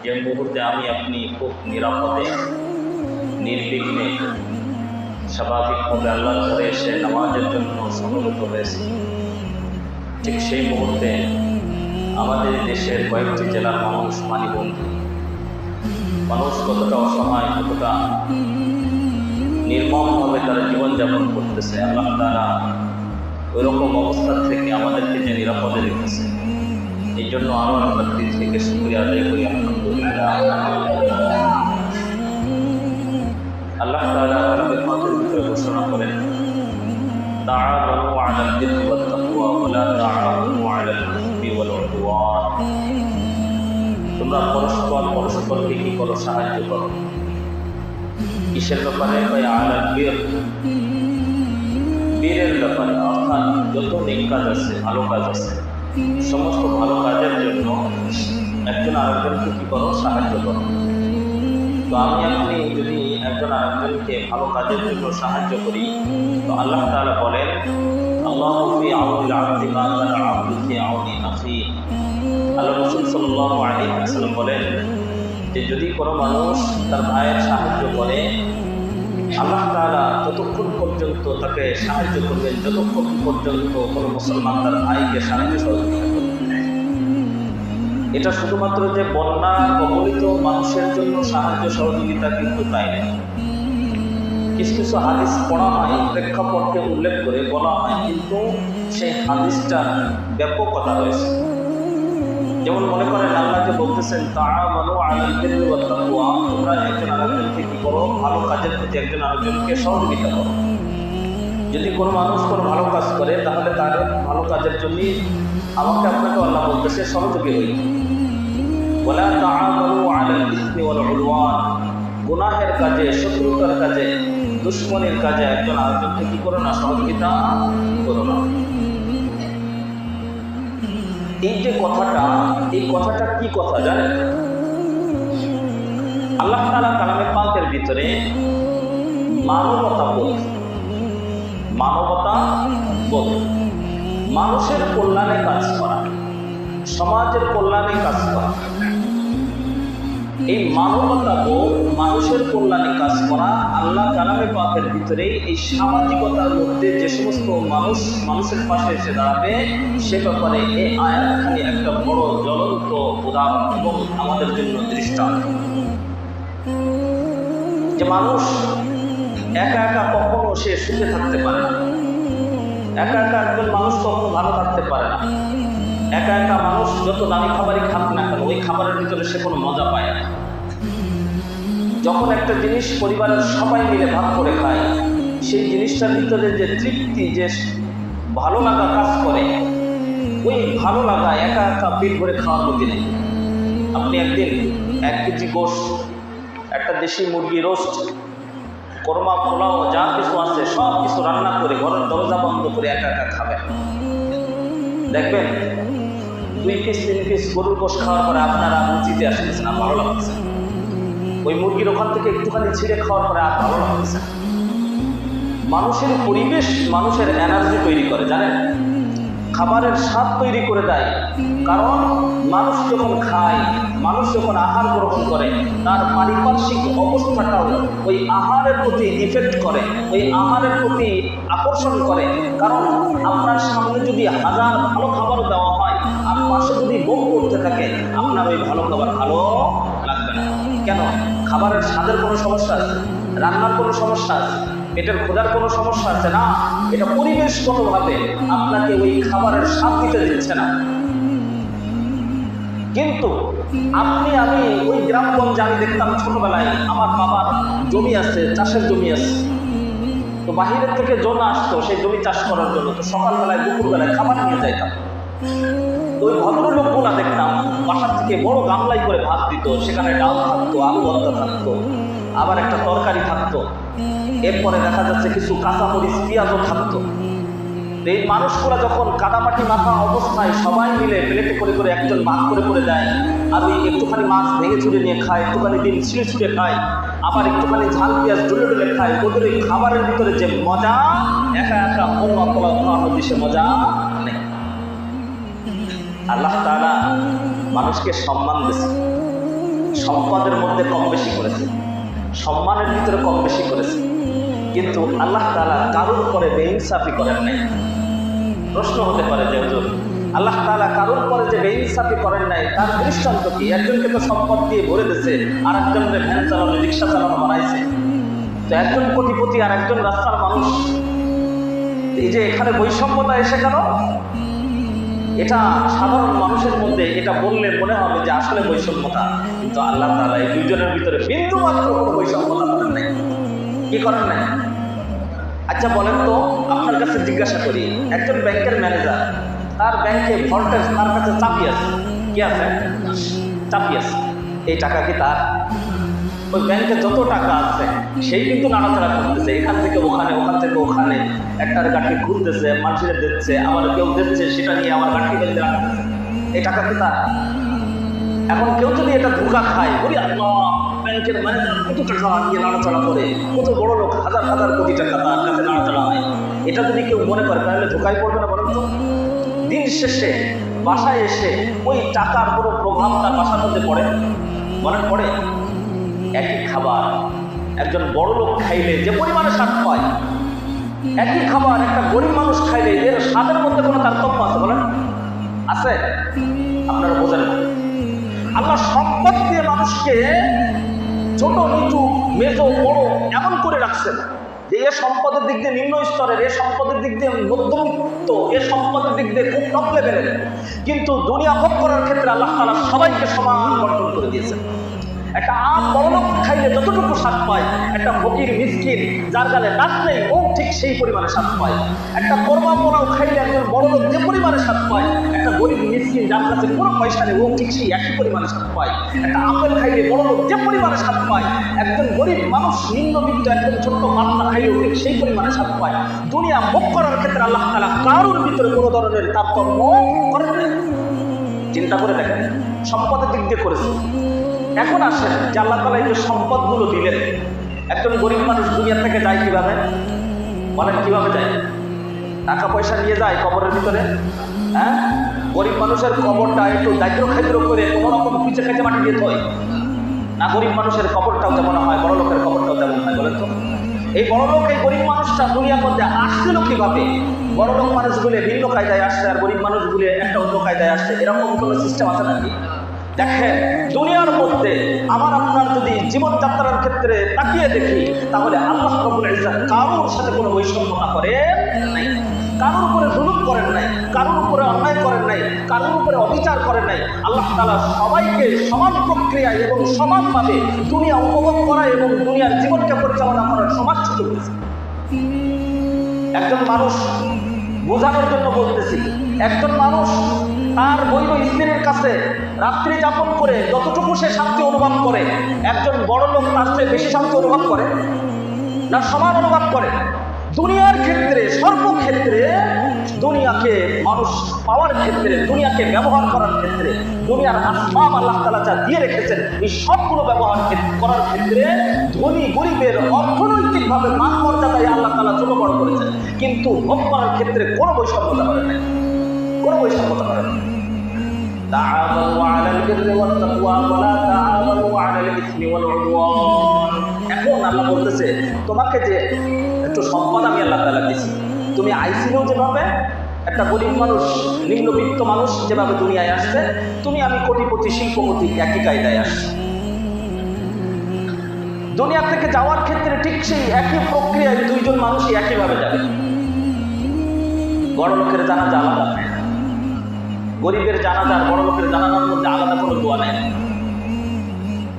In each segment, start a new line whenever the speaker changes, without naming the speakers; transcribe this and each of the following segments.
যে মুহূর্তে আমি আপনি খুব নিরাপদে নির্বিঘ্নে স্বাভাবিকভাবে আল্লাহর ঘরে এসে নামাজের জন্য সমবেত হয়েছি, ঠিক সেই মুহূর্তে আমাদের দেশের কয়েকটি জেলার মানুষ পানিবন্দী। মানুষ কতটা অসহায়, কতটা নির্মমভাবে তারা জীবনযাপন করতেছে। আল্লাহ তাআলা ওই রকম অবস্থা থেকে আমাদেরকে যে নিরাপদে রেখেছে, এই জন্য আরও আমরা দিল থেকে শুকরিয়া আদায় করি। আলহামদুলিল্লাহ। আল্লাহ তাআলা কালামের মাঝে ভিতরে ঘোষণা করেন, তাআওয়ানু আলাল বিররি ওয়াত তাকওয়া ওয়া লা তাআওয়ানু আলাল ইসমি ওয়াল উদওয়ান। তোমরা পরস্পরকে কি করো? সাহায্য করো। কিসের ব্যাপারে? আলাল বির, বীরের ব্যাপারে, অর্থাৎ যত নেক কাজ আছে, ভালো কাজ আছে, সমস্ত ভালো কাজের জন্য একজন আরেকজনকে কি করো? সাহায্য করো। তো আমি আপনি যদি একজন আরেকজনকে ভালো কাজের জন্য সাহায্য করি, তো আল্লাহ তাআলা বলেন, আল্লাহু ফি আউনিল আবদি মা কানা আবদু ফি আউনি আখিহি। আল্লাহ রাসূল সাল্লাল্লাহু আলাইহি ওয়াসাল্লাম বলেন যে যদি কোনো মানুষ তার ভাইয়ের সাহায্য করে, আল্লাহ তাআলা ততক্ষণ পর্যন্ত তাকে সাহায্য করবেন যতক্ষণ পর্যন্ত কোনো মুসলমান তার ভাইকে সাহায্য সহযোগিতা করবে। এটা শুধুমাত্র যে বন্যা কবলিত মানুষের জন্য সাহায্য সহযোগিতা কিন্তু তাই না। কিছু কিছু হাদিস পড়া হয়, প্রেক্ষাপটকে উল্লেখ করে বলা হয়, কিন্তু সেই হাদিসটার ব্যাপকতা রয়েছে। যেমন মনে করেন আল্লাহ যে বলতেছেন, তাআওয়ানু আলাল বিররি ওয়াত তাকওয়া, তোমরা একজন আরেকজনকে কি করো? ভালো কাজের প্রতি একজন আরেকজনকে সহযোগিতা করো। যদি কোনো মানুষ কোনো ভালো কাজ করে, তাহলে তার ভালো কাজের জন্য আমাকে আপনাকে আল্লাহ বলতেছে সহযোগী হই। ওয়ালা তাআওয়ানু আলাল ইসমি ওয়াল উদওয়ান, গুনাহের কাজে, শত্রুতার কাজে, দুশমনির কাজে একজন আরেকজনকে কি করো না? সহযোগিতা করো না। এই যে কথাটা, এই কথাটা কি কথা জানেন? আল্লাহ তাআলা কালামে পাকের ভিতরে মানবতা বোধ, মানুষের কল্যাণে কাজ করা, সমাজের কল্যাণে কাজ করা, এই মানবতা বোধ, মানুষের কল্যাণে কাজ করা, আল্লাহ কালামে পাকের ভিতরে এই সামাজিকতার মধ্যে যে সমস্ত মানুষের পাশে এসে দাঁড়াবে, সে ব্যাপারে এই আয়াতখানি একটা বড় জ্বলন্ত উদাহরণ এবং আমাদের জন্য দৃষ্টান্ত। যে মানুষ একা একা কখনো সে সুখে থাকতে পারে না, একা একা একজন মানুষ কখনো ভালো থাকতে পারে না। একা একা মানুষ যত দামি খাবারই খাক না কেন, ওই খাবারের ভিতরে সে কোনো মজা পায় না। যখন একটা জিনিস পরিবারের সবাই মিলে ভাগ করে খায়, সেই জিনিসটার ভিতরে যে তৃপ্তি, যে ভালো লাগা কাজ করে, ওই ভালো লাগা একা একা পেট ভরে খাওয়ার মধ্যে নেই। আপনি একদিন 1 কেজি গোশত, একটা দেশি মুরগি রোস্ট, কোরমা, পোলাও, যা কিছু আছে সব কিছু রান্না করে ঘরের দরজা বন্ধ করে একা একা খাবেন। দেখবেন 2 পিস 3 পিস গরুর গোশত খাওয়ার পরে আপনার আর রুচিতে আসতেছে না, ভালো লাগতেছে। ওই মুরগির ওখান থেকে একটুখানি ছিঁড়ে খাওয়ার পরে আর ভালো লাগতেছে। মানুষের পরিবেশ মানুষের এনার্জি তৈরি করে, জানেন? খাবারের স্বাদ তৈরি করে দেয়। কারণ মানুষ যখন খায়, মানুষ যখন আহার গ্রহণ করে, তার পারিপার্শ্বিক অবস্থাটাও ওই আহারের প্রতি ইফেক্ট করে, ওই আহারের প্রতি আকর্ষণ করে। কারণ আপনার সামনে যদি 1000 ভালো খাবারও দেওয়া হয়, আর পাশে যদি ভোগ করতে থাকে, আপনার ওই ভালো খাবার ভালো লাগবে না। কেন? খাবারের স্বাদের কোনো সমস্যা আছে? রান্নার কোনো সমস্যা আছে? পেটের ক্ষুধার কোনো সমস্যা আছে? না, এটা পরিবেশগতভাবে আপনাকে ওই খাবারের স্বাদ দিতে দিচ্ছে না। কিন্তু আপনি, আমি ওই গ্রামগঞ্জে আমি দেখতাম ছোটবেলায়, আমার বাবার জমি আছে, চাষের জমি আছে। তো বাহিরের থেকে জন আসতো সেই জমি চাষ করার জন্য। তো সকালবেলায় দুপুরবেলায় খাবার নিয়ে যাইতাম। তো ওই ভদ্রলোকগুলা দেখতাম বাসার থেকে বড় গামলাই করে ভাত দিত, সেখানে ডাল থাকতো, আলু ভর্তা থাকতো, আবার একটা তরকারি থাকতো, এরপরে দেখা যাচ্ছে কিছু কাঁচামরিচ, পেঁয়াজও থাকতো। এই মানুষগুলা যখন কাদামাটি মাখা অবস্থায় সবাই মিলে প্লেটে করে করে একজন ভাগ করে করে দেয়, আর ওই একটুখানি মাছ ভেঙে ছুড়ে নিয়ে খায়, একটুখানি ডিম ছিঁড়ে ছুঁড়ে খায়, আবার একটুখানি ঝাল পেঁয়াজ ডুলে ডুলে খায়, ওদের এই খাবারের ভিতরে যে মজা, একা একা পোলা পোলা খাওয়ার মধ্যে সে মজা নেই। আল্লাহ তাআলা মানুষকে সম্মান দিয়েছে, সম্পদের মধ্যে কম বেশি করেছে, সম্মানের ভিতরে কম বেশি করেছে, কিন্তু আল্লাহ তাআলা কারোর পরে বেইনসাফি করেন নাই। প্রশ্ন হতে পারে যে হুজুর, আল্লাহ তাআলা কারোর পরে যে বেইনসাফি করেন নাই তার দৃষ্টান্ত কি? একজনকে তো সম্পদ দিয়ে ভরে দিয়েছে, আর একজনকে ভ্যান চালানো, রিক্সা চালানো বানাইছে। তো একজন কোটিপতি আর একজন রাস্তার মানুষ, এই যে এখানে বৈষম্যতা এসে গেল, এটা সাধারণ মানুষের মধ্যে এটা বললে মনে হবে যে আসলে বৈষম্যতা, কিন্তু আল্লাহ তাআলা এই দুইজনের ভিতরে বিন্দু মাত্র কোনো বৈষম্যতা করেন নাই। কি করেন নাই? আচ্ছা বলেন তো, আপনার কাছে জিজ্ঞাসা করি, একজন ব্যাংকের ম্যানেজার, তার ব্যাংকে ভোল্টেজ তার কাছে চাপি আছে, কি আছে? চাপি আছে। এই টাকা কি তার? ওই ব্যাংকে যত টাকা আছে সেই কিন্তু নাড়াচাড়া করতেছে, এখান থেকে ওখানে, ওখান থেকে ওখানে, একটার গাঠি ঘুরতেছে, মানুষের দিচ্ছে, আবার কেউ দিচ্ছে, সেটা নিয়ে আমার গাঠি বেঁধে রাখতেছে। এই টাকা কি তার? এখন কেউ যদি এটা ধোঁকা খায়, বলি আল্লাহ, ব্যাংকের ম্যানেজার কত টাকা নিয়ে নাড়াচাড়া করে, কত বড় লোক, হাজার হাজার কোটি টাকা তার কাছে নাড়াচাড়া হয়, এটা যদি কেউ মনে করে তাহলে ধোঁকায় পড়বে না? বলেন তো। দিন শেষে বাসায় এসে ওই টাকার কোনো প্রভাবটা বাসার মধ্যে পড়ে? বলেন পড়ে? একই খাবার একজন বড় লোক খাইলে যে পরিমাণে স্বাদ পায়, একই খাবার একটা গরিব মানুষ খাইলে এর স্বাদের মধ্যে কোনো তারতম্য আছে? বলেন আছে? আপনারা বোঝেন না। আল্লাহ সম্পদ দিয়ে মানুষকে ছোট, নিচু, মেজো, বড় এমন করে রাখছেন যে এ সম্পদের দিক দিয়ে নিম্ন স্তরের, এ সম্পদের দিক দিয়ে মধ্যবিত্ত, এ সম্পদের দিক দিয়ে খুব টপ লেভেলের, কিন্তু দুনিয়া ভোগ করার ক্ষেত্রে আল্লাহ তাআলা সবাইকে সমান বন্টন করে দিয়েছেন। একটা আম বড়লোক খাইলে যতটুকু স্বাদ পায়, একটা ফকির মিসকিন যার গালে দাঁত নেই ও ঠিক সেই পরিমাণে স্বাদ পায়। একটা কোরমা পোলাও খাইলে একজন বড়লোক যে পরিমাণে স্বাদ পায়, একটা গরিব মিসকিন যার কাছে কোনো পয়সা নেই ও ঠিক সেই একই পরিমাণে স্বাদ পায়। একটা আপেল খাইলে বড়লোক যে পরিমাণে স্বাদ পায়, একজন গরিব মানুষ নিম্নবিত্ত একজন ছোট্ট মাত্রা খাইলেও ঠিক সেই পরিমাণে স্বাদ পায়। দুনিয়া ভোগ করার ক্ষেত্রে আল্লাহ তাআলা কারোর ভিতরে কোনো ধরনের তারতম্য করেন না। চিন্তা করে দেখেন, সম্পদের দিক দিয়ে করেছে। এখন আসেন যে আল্লাহ তাআলা এই যে সম্পদগুলো দিলেন, একজন গরিব মানুষ দুনিয়া থেকে যায় কিভাবে? বলেন কিভাবে যায়? টাকা পয়সা নিয়ে যায় কবরের ভিতরে। হ্যাঁ, গরিব মানুষের কবরটা একটু দায়িত্ব খাদ্য করে কোনো রকম পিছে খেতে মাটি দিয়ে হয় না? গরিব মানুষের কবরটাও যেমন হয়, বড় লোকের কবরটাও তেমন হয়। বলেন তো, এই বড় লোক, এই গরিব মানুষটা দুনিয়ার মধ্যে আসছিল কিভাবে? বড় লোক মানুষগুলো ভিন্ন কায়দায় আসছে আর গরিব মানুষগুলো একটা অন্য কায়দায় আসছে, এরকম কোনো সিস্টেম আছে নাকি? দেখেন, দুনিয়ার মধ্যে আমার আপনার যদি জীবনযাত্রার ক্ষেত্রে তাকিয়ে দেখি, তাহলে আল্লাহ রাব্বুল ইজ্জত কারোর সাথে কোনো বৈষম্যতা করেন নাই, কারোর উপরে জুলুম করেন নাই, কারোর উপরে অন্যায় করেন নাই, কারোর উপরে অবিচার করেন নাই। আল্লাহ তাআলা সবাইকে সমান প্রক্রিয়ায় এবং সমানভাবে দুনিয়া উপভোগ করা এবং দুনিয়ার জীবনকে পরিচালনা করার সমান সুযোগ দিয়েছে। একজন মানুষ, বোঝানোর জন্য বলতেছি, একজন মানুষ তার বৈধ স্ত্রীর কাছে রাত্রি যাপন করে যতটুকু সে শান্তি অনুভব করে, একজন বড় লোক তার চেয়ে বেশি শান্তি অনুভব করে না সমান অনুভব করে? দুনিয়ার ক্ষেত্রে, সর্বক্ষেত্রে দুনিয়াকে মানুষ পাওয়ার ক্ষেত্রে, দুনিয়াকে ব্যবহার করার ক্ষেত্রে, দুনিয়ার আসবাব আল্লাহ তাআলা যা দিয়ে রেখেছেন এই সবগুলো ব্যবহার করার ক্ষেত্রে ধনী গরিবের অর্থনৈতিকভাবে মান মর্যাদায় আল্লাহ তাআলা ছোট বড় করেছেন, কিন্তু ভোগ করার ক্ষেত্রে কোনো বৈষম্যতা করেন নাই, কোনো বৈষম্যতা করেন নাই। তাআওয়ানু আলাল বিররি ওয়াত তাকওয়া ওয়া লা তাআওয়ানু আলাল ইসমি ওয়াল উদওয়ান। এখন আল্লাহ বলতেছে, তোমাকে যে একটু সম্পদ আমি আল্লাহ তাআলা দিয়েছি, তুমি আইছিলেও যেভাবে, একটা গরিব মানুষ, নিম্নবিত্ত মানুষ যেভাবে দুনিয়ায় আসছে, তুমি আমি কোটিপতি, শিল্পপতি একই কায়দায় আসছি। দুনিয়া থেকে যাওয়ার ক্ষেত্রে ঠিক সেই একই প্রক্রিয়ায় দুইজন মানুষই একইভাবে যাবে। বড় লোকের জানাজা আলাদা, গরিবের জানাজা আর বড় লোকের জানাজার মধ্যে আলাদা কোনো দোয়া নেই।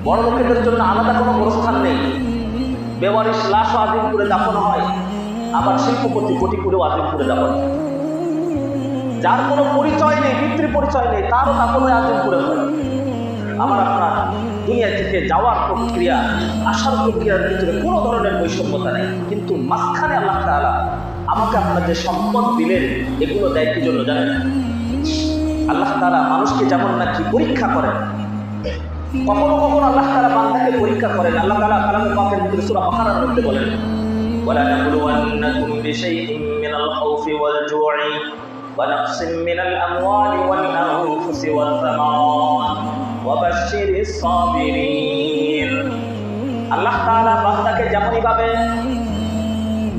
বড় লোকেদের জন্য আলাদা কোনো গোরস্থান নেই, বেওয়ারিশ লাশও আজিমপুরে দাফন হয়, আবার শিল্পপতি কোটিপুরেও আজিমপুরে দাফন হয়। যার কোনো পরিচয় নেই, পিতৃ পরিচয় নেই, তারও দাফন হয় আজিমপুরে হয়। আমার আপনার দুনিয়া থেকে যাওয়ার প্রক্রিয়া, আসার প্রক্রিয়ার ভিতরে কোনো ধরনের বৈষম্যতা নেই, কিন্তু মাঝখানে আল্লাহ তাআলা আমাকে আপনার যে সম্পদ দিলেন, এগুলো দেয় কি জন্য জানেন? আল্লাহ তাআলা মানুষকে যেমন নাকি পরীক্ষা করেন, কখনো কখনো আল্লাহ তাআলা বান্দাকে পরীক্ষা করেন। আল্লাহ তাআলা কালামে পাকের ভিতরে সূরা বাকারার মধ্যে বলেন, ওয়ালা নাবলুওয়ান্নাকুম বিশাইইন মিনাল খাউফি ওয়াল জু'i ওয়া নাকসিম মিনাল আমওয়ালি ওয়াল আনফুসি ওয়াস সামারাত ওয়াবাশশিরিস সাবিরিন। আল্লাহ তাআলা বান্দাকে যেমনই ভাবে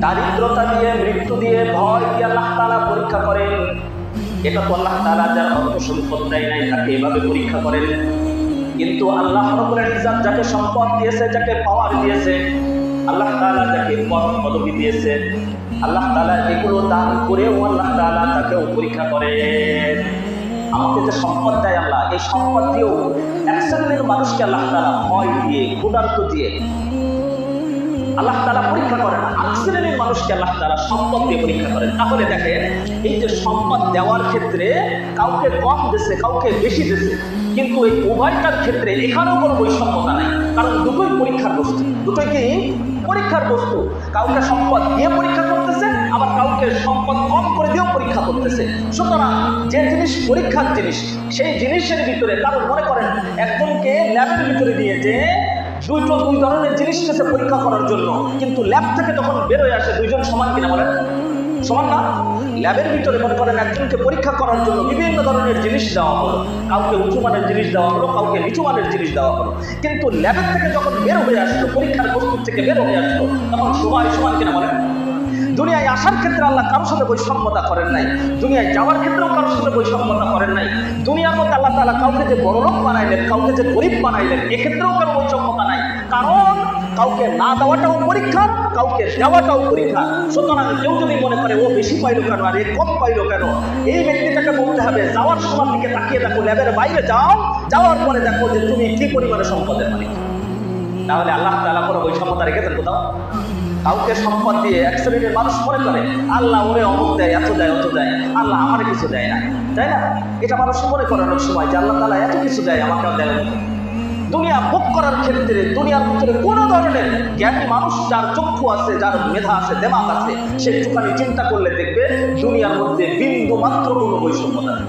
দারিদ্রতা দিয়ে, মৃত্যু দিয়ে, ভয় দিয়ে আল্লাহ তাআলা পরীক্ষা করেন, এটা তো আল্লাহ তাআলা যার অর্থ সম্পদ দেয় নাই তাকে এভাবে পরীক্ষা করেন। কিন্তু আল্লাহ রাব্বুল ইজ্জত যাকে সম্পদ দিয়েছে, যাকে পাওয়ার দিয়েছে, আল্লাহ তাআলা যাকে পদ পদবি দিয়েছে, আল্লাহ তাআলা এগুলো দান করেও আল্লাহ তাআলা তাকেও পরীক্ষা করেন। আমাকে যে সম্পদ দেয় আল্লাহ, এই সম্পদ দিয়েও এক শ্রেণীর মানুষকে আল্লাহ তাআলা ভয় দিয়ে, ক্ষুধার্ত দিয়ে আল্লাহ তাআলা পরীক্ষা করেন। এক শ্রেণীর মানুষকে আল্লাহ তাআলা সম্পদ দিয়ে পরীক্ষা করেন। তাহলে দেখেন, এই যে সম্পদ দেওয়ার ক্ষেত্রে কাউকে কম দিয়েছে, কাউকে বেশি দিয়েছে, কিন্তু এই উভয়টার ক্ষেত্রে এখানেও কোনো বৈষম্যতা নাই, কারণ দুটোই পরীক্ষার বস্তু। দুটোই কি পরীক্ষার বস্তু। কাউকে সম্পদ দিয়ে পরীক্ষা করতেছে, আবার কাউকে সম্পদ কম করে দিয়েও পরীক্ষা করতেছে। সুতরাং যে জিনিস পরীক্ষার জিনিস, সেই জিনিসের ভিতরে, কারণ মনে করেন একজনকে ল্যাবের ভিতরে নিয়ে যে দুই ধরনের জিনিস নিয়েছে পরীক্ষা করার জন্য, কিন্তু ল্যাব থেকে তখন বেরোয় আসে দুইজন সমান কিনা বলেন? সমান না? ল্যাবের ভিতরে মনে করেন একজনকে পরীক্ষা করার জন্য বিভিন্ন ধরনের জিনিস দেওয়া হলো, কাউকে উঁচু মানের জিনিস দেওয়া হলো, কাউকে নিচু মানের জিনিস দেওয়া হলো, কিন্তু ল্যাবের থেকে যখন বের হয়ে আসলো, পরীক্ষার বস্তুর থেকে বের হয়ে আসলো, তখন সবাই সমান কিনা বলেন? দুনিয়ায় আসার ক্ষেত্রে আল্লাহ কারোর সাথে বৈষম্যতা করেন নাই, দুনিয়ায় যাওয়ার ক্ষেত্রেও কারোর সাথে বৈষম্যতা করেন নাই। দুনিয়ার মধ্যে আল্লাহ তাআলা কাউকে যে বড়লোক বানাইলেন, কাউকে যে গরিব বানাইলেন, এক্ষেত্রেও কারো বৈষম্যতা নাই। কারণ কাউকে না দেওয়াটাও পরীক্ষা, কাউকে দেওয়াটাও পরীক্ষা। সুতরাং কেউ যদি মনে করে ও বেশি পাইলো কেন আর এ কম পাইলো কেন, এই ব্যক্তিটাকে বলতে হবে যাওয়ার সময় দিকে তাকিয়ে দেখো, ল্যাবের বাইরে যাও, যাওয়ার পরে দেখো যে তুমি কি পরিমাণে সম্পদের মালিক। তাহলে আল্লাহ তাআলা কোনো বৈষম্যতা রেখেছেন কোথাও? কাউকে সম্পদ দিয়ে এক শ্রেণীর মানুষ মনে করে আল্লাহ ওরে অমুক দেয়, এত দেয়, অত দেয়, আল্লাহ আমার কিছু দেয় না, তাই না? এটা মানুষ মনে করে অনেক সময় যে আল্লাহ তাআলা এত কিছু দেয়, আমাকেও দেয়। দুনিয়া ভোগ করার ক্ষেত্রে দুনিয়ার ভিতরে কোনো ধরনের জ্ঞানী মানুষ, যার চক্ষু আছে, যার মেধা আছে, দেমাগ আছে, সে একটুখানি চিন্তা করলে দেখবে দুনিয়ার মধ্যে বিন্দু মাত্র কোনো বৈষম্যতা নেই।